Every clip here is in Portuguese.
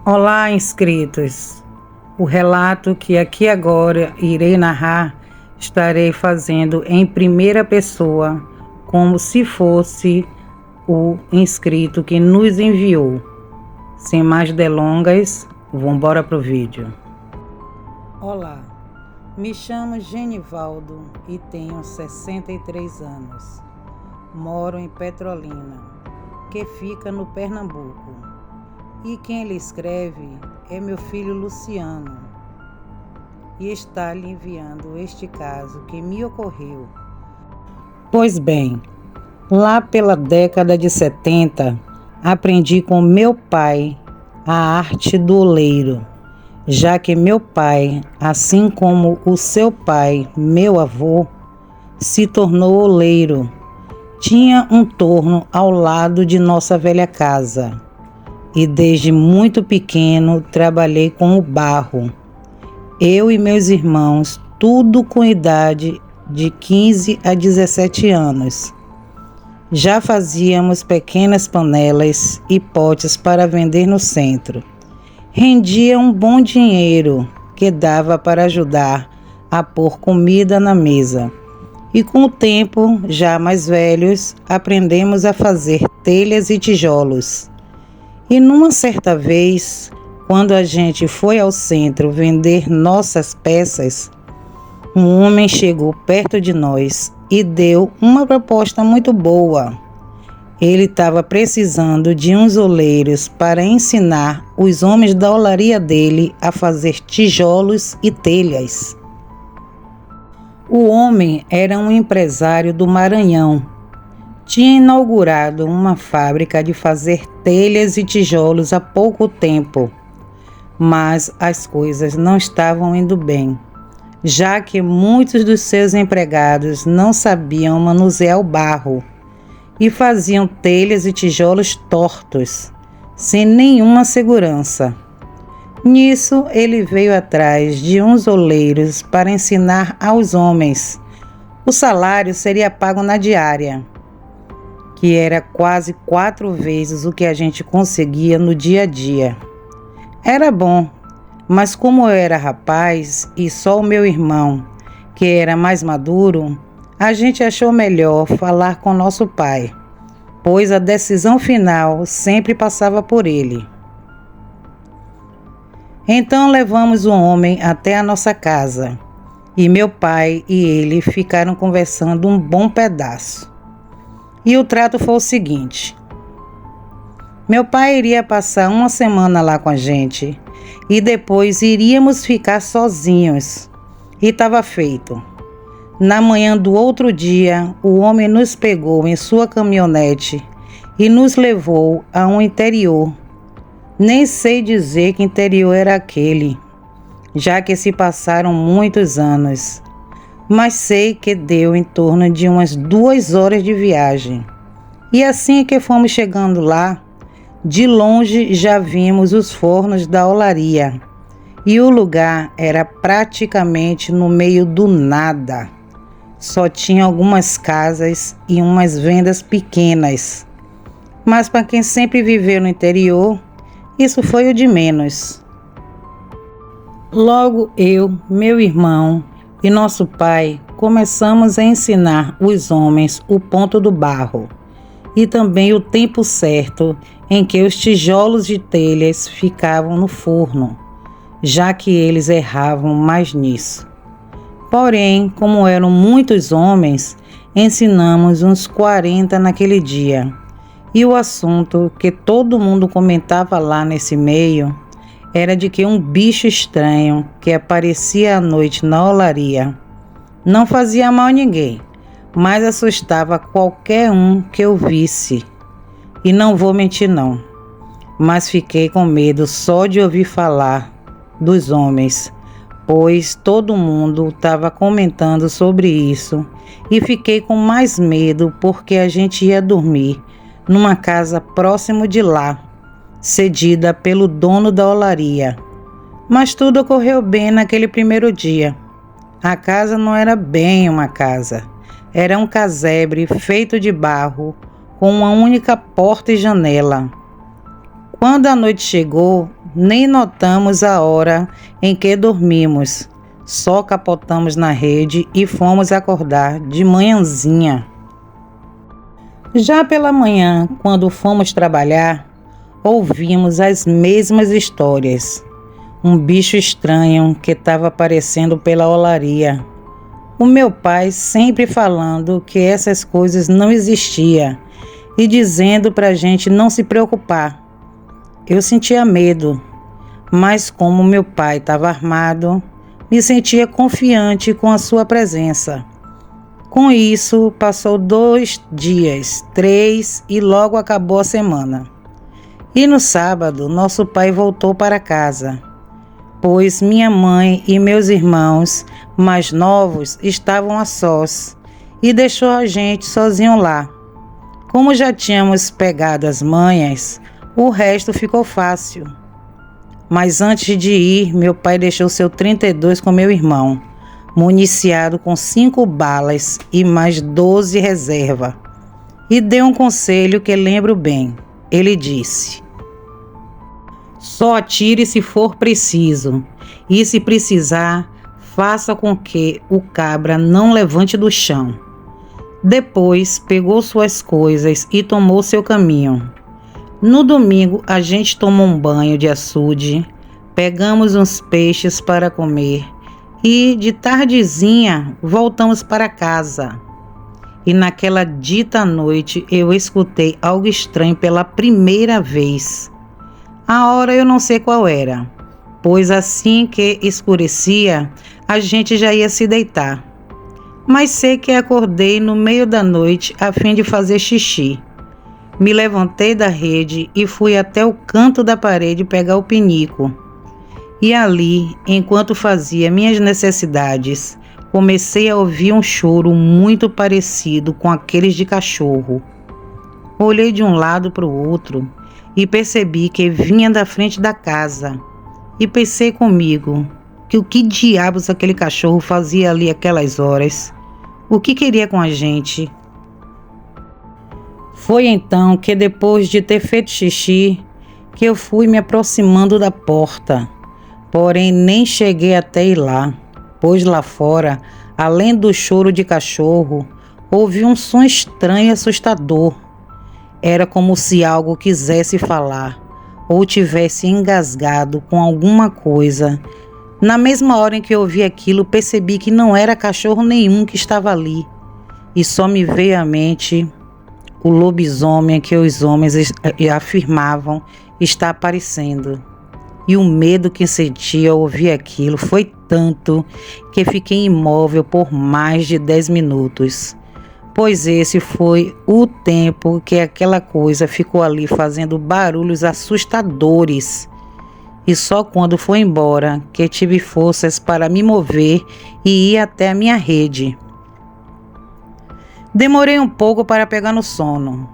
Olá, inscritos! O relato que aqui agora irei narrar, estarei fazendo em primeira pessoa, como se fosse o inscrito que nos enviou. Sem mais delongas, vamos embora pro vídeo. Olá, me chamo Genivaldo e tenho 63 anos. Moro em Petrolina, que fica no Pernambuco. E quem lhe escreve é meu filho Luciano, e está lhe enviando este caso que me ocorreu. Pois bem, lá pela década de 70, aprendi com meu pai a arte do oleiro, já que meu pai, assim como o seu pai, meu avô, se tornou oleiro. Tinha um torno ao lado de nossa velha casa. E desde muito pequeno trabalhei com o barro. Eu e meus irmãos, tudo com idade de 15 a 17 anos. Já fazíamos pequenas panelas e potes para vender no centro. Rendia um bom dinheiro que dava para ajudar a pôr comida na mesa. E com o tempo, já mais velhos, aprendemos a fazer telhas e tijolos. E numa certa vez, quando a gente foi ao centro vender nossas peças, um homem chegou perto de nós e deu uma proposta muito boa. Ele estava precisando de uns oleiros para ensinar os homens da olaria dele a fazer tijolos e telhas. O homem era um empresário do Maranhão. Tinha inaugurado uma fábrica de fazer telhas e tijolos há pouco tempo, mas as coisas não estavam indo bem, já que muitos dos seus empregados não sabiam manusear o barro e faziam telhas e tijolos tortos, sem nenhuma segurança. Nisso, ele veio atrás de uns oleiros para ensinar aos homens. O salário seria pago na diária, que era quase 4 vezes o que a gente conseguia no dia a dia. Era bom, mas como eu era rapaz e só o meu irmão, que era mais maduro, a gente achou melhor falar com nosso pai, pois a decisão final sempre passava por ele. Então levamos o homem até a nossa casa, e meu pai e ele ficaram conversando um bom pedaço. E o trato foi o seguinte: meu pai iria passar uma semana lá com a gente e depois iríamos ficar sozinhos. E estava feito. Na manhã do outro dia, o homem nos pegou em sua caminhonete e nos levou a um interior. Nem sei dizer que interior era aquele, já que se passaram muitos anos. Mas sei que deu em torno de umas 2 horas de viagem. E assim que fomos chegando lá, de longe já vimos os fornos da olaria. E o lugar era praticamente no meio do nada. Só tinha algumas casas e umas vendas pequenas. Mas para quem sempre viveu no interior, isso foi o de menos. Logo eu, meu irmão e nosso pai começamos a ensinar os homens o ponto do barro e também o tempo certo em que os tijolos de telhas ficavam no forno, já que eles erravam mais nisso. Porém, como eram muitos homens, ensinamos uns 40 naquele dia. E o assunto que todo mundo comentava lá nesse meio era de que um bicho estranho que aparecia à noite na olaria não fazia mal a ninguém, mas assustava qualquer um que eu visse. E não vou mentir não, mas fiquei com medo só de ouvir falar dos homens, pois todo mundo estava comentando sobre isso e fiquei com mais medo porque a gente ia dormir numa casa próximo de lá, cedida pelo dono da olaria. Mas tudo ocorreu bem naquele primeiro dia. A casa não era bem uma casa, era um casebre feito de barro, com uma única porta e janela. Quando a noite chegou, nem notamos a hora em que dormimos. Só capotamos na rede e fomos acordar de manhãzinha. Já pela manhã, quando fomos trabalhar, ouvimos as mesmas histórias. Um bicho estranho que estava aparecendo pela olaria. O meu pai sempre falando que essas coisas não existiam e dizendo para a gente não se preocupar. Eu sentia medo, mas como meu pai estava armado, me sentia confiante com a sua presença. Com isso, passou 2 dias, 3 e logo acabou a semana. E no sábado, nosso pai voltou para casa, pois minha mãe e meus irmãos mais novos estavam a sós e deixou a gente sozinho lá. Como já tínhamos pegado as manhas, o resto ficou fácil. Mas antes de ir, meu pai deixou seu 32 com meu irmão, municiado com 5 balas e mais 12 reserva. E deu um conselho que lembro bem. Ele disse: só atire se for preciso, e se precisar, faça com que o cabra não levante do chão. Depois pegou suas coisas e tomou seu caminho. No domingo, a gente tomou um banho de açude, pegamos uns peixes para comer e, de tardezinha, voltamos para casa. E naquela dita noite, eu escutei algo estranho pela primeira vez. A hora eu não sei qual era, pois assim que escurecia, a gente já ia se deitar. Mas sei que acordei no meio da noite a fim de fazer xixi. Me levantei da rede e fui até o canto da parede pegar o pinico. E ali, enquanto fazia minhas necessidades, comecei a ouvir um choro muito parecido com aqueles de cachorro. Olhei de um lado para o outro e percebi que vinha da frente da casa. E pensei comigo que o que diabos aquele cachorro fazia ali aquelas horas? O que queria com a gente? Foi então que, depois de ter feito xixi, que eu fui me aproximando da porta. Porém, nem cheguei até ir lá, pois lá fora, além do choro de cachorro, ouvi um som estranho e assustador. Era como se algo quisesse falar ou tivesse engasgado com alguma coisa. Na mesma hora em que eu ouvi aquilo, percebi que não era cachorro nenhum que estava ali. E só me veio à mente o lobisomem que os homens afirmavam estar aparecendo. E o medo que senti ao ouvir aquilo foi tanto que fiquei imóvel por mais de 10 minutos. Pois esse foi o tempo que aquela coisa ficou ali fazendo barulhos assustadores. E só quando foi embora que tive forças para me mover e ir até a minha rede. Demorei um pouco para pegar no sono,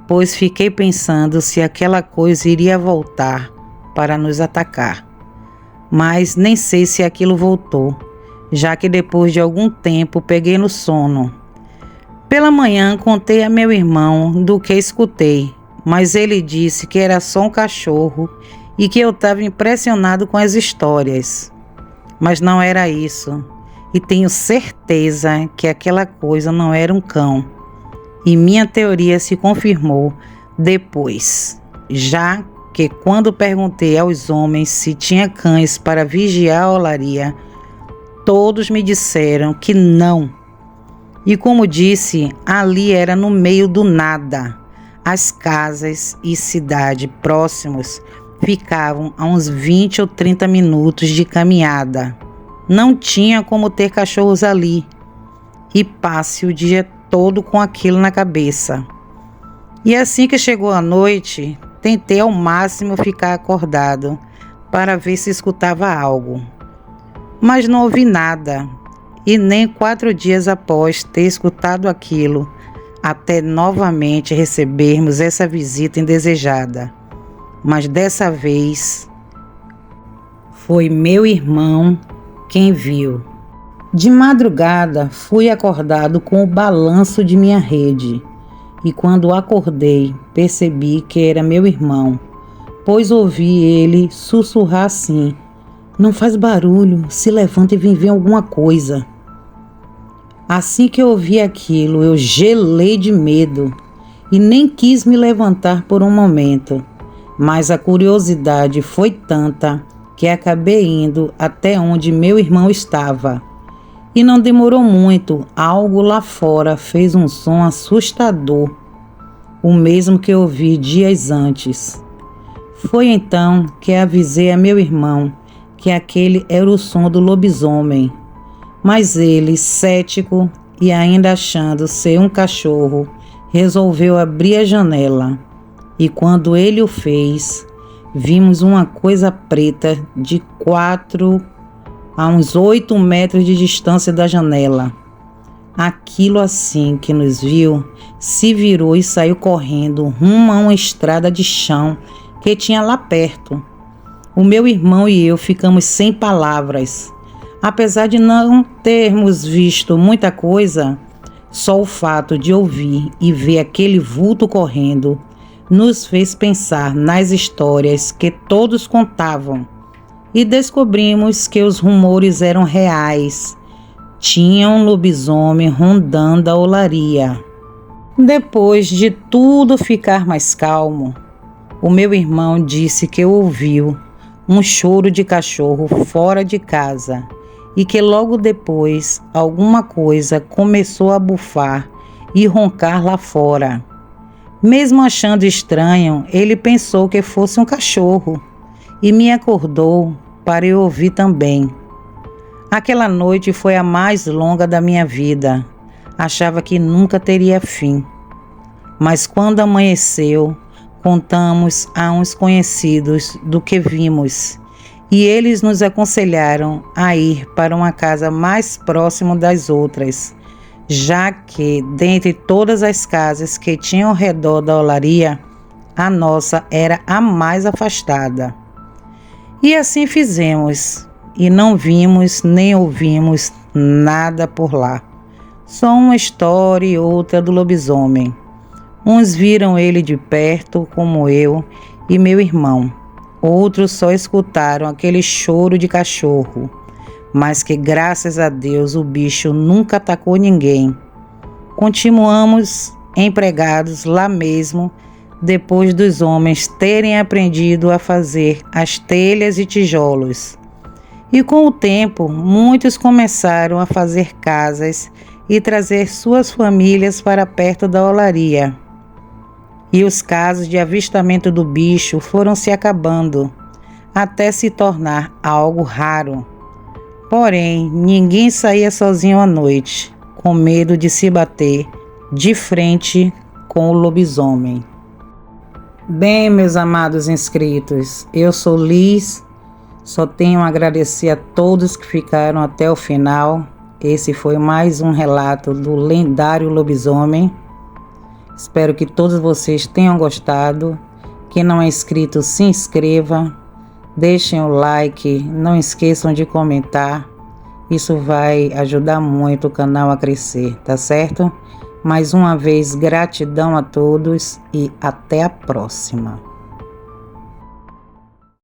pois fiquei pensando se aquela coisa iria voltar para nos atacar. Mas nem sei se aquilo voltou, já que depois de algum tempo peguei no sono. Pela manhã contei a meu irmão do que escutei, mas ele disse que era só um cachorro e que eu estava impressionado com as histórias. Mas não era isso. E tenho certeza que aquela coisa não era um cão. E minha teoria se confirmou depois, já que quando perguntei aos homens se tinha cães para vigiar a olaria, todos me disseram que não. E como disse, ali era no meio do nada. As casas e cidade próximos ficavam a uns 20 ou 30 minutos de caminhada. Não tinha como ter cachorros ali. E passe o dia todo com aquilo na cabeça. E assim que chegou a noite, tentei ao máximo ficar acordado para ver se escutava algo. Mas não ouvi nada. E nem 4 dias após ter escutado aquilo, até novamente recebermos essa visita indesejada. Mas dessa vez foi meu irmão quem viu. De madrugada fui acordado com o balanço de minha rede e quando acordei percebi que era meu irmão, pois ouvi ele sussurrar assim: "Não faz barulho, se levanta e vem ver alguma coisa." Assim que eu ouvi aquilo, eu gelei de medo e nem quis me levantar por um momento, mas a curiosidade foi tanta que acabei indo até onde meu irmão estava. E não demorou muito, algo lá fora fez um som assustador, o mesmo que eu ouvi dias antes. Foi então que avisei a meu irmão que aquele era o som do lobisomem, mas ele, cético e ainda achando ser um cachorro, resolveu abrir a janela. E quando ele o fez, vimos uma coisa preta de 4 a uns 8 metros de distância da janela. Aquilo, assim que nos viu, se virou e saiu correndo rumo a uma estrada de chão que tinha lá perto. O meu irmão e eu ficamos sem palavras. Apesar de não termos visto muita coisa, só o fato de ouvir e ver aquele vulto correndo nos fez pensar nas histórias que todos contavam. E descobrimos que os rumores eram reais. Tinha um lobisomem rondando a olaria. Depois de tudo ficar mais calmo, o meu irmão disse que ouviu um choro de cachorro fora de casa e que logo depois alguma coisa começou a bufar e roncar lá fora. Mesmo achando estranho, ele pensou que fosse um cachorro e me acordou para eu ouvir também. Aquela noite foi a mais longa da minha vida. Achava que nunca teria fim. Mas quando amanheceu, contamos a uns conhecidos do que vimos e eles nos aconselharam a ir para uma casa mais próxima das outras, já que, dentre todas as casas que tinham ao redor da olaria, a nossa era a mais afastada. E assim fizemos, e não vimos nem ouvimos nada por lá. Só uma história e outra do lobisomem. Uns viram ele de perto, como eu e meu irmão. Outros só escutaram aquele choro de cachorro, mas que, graças a Deus, o bicho nunca atacou ninguém. Continuamos empregados lá mesmo, depois dos homens terem aprendido a fazer as telhas e tijolos. E com o tempo, muitos começaram a fazer casas e trazer suas famílias para perto da olaria. E os casos de avistamento do bicho foram se acabando, até se tornar algo raro. Porém, ninguém saía sozinho à noite, com medo de se bater de frente com o lobisomem. Bem, meus amados inscritos, eu sou Liz, só tenho a agradecer a todos que ficaram até o final. Esse foi mais um relato do lendário lobisomem. Espero que todos vocês tenham gostado. Quem não é inscrito, se inscreva, deixem o like, não esqueçam de comentar. Isso vai ajudar muito o canal a crescer, tá certo? Mais uma vez, gratidão a todos e até a próxima.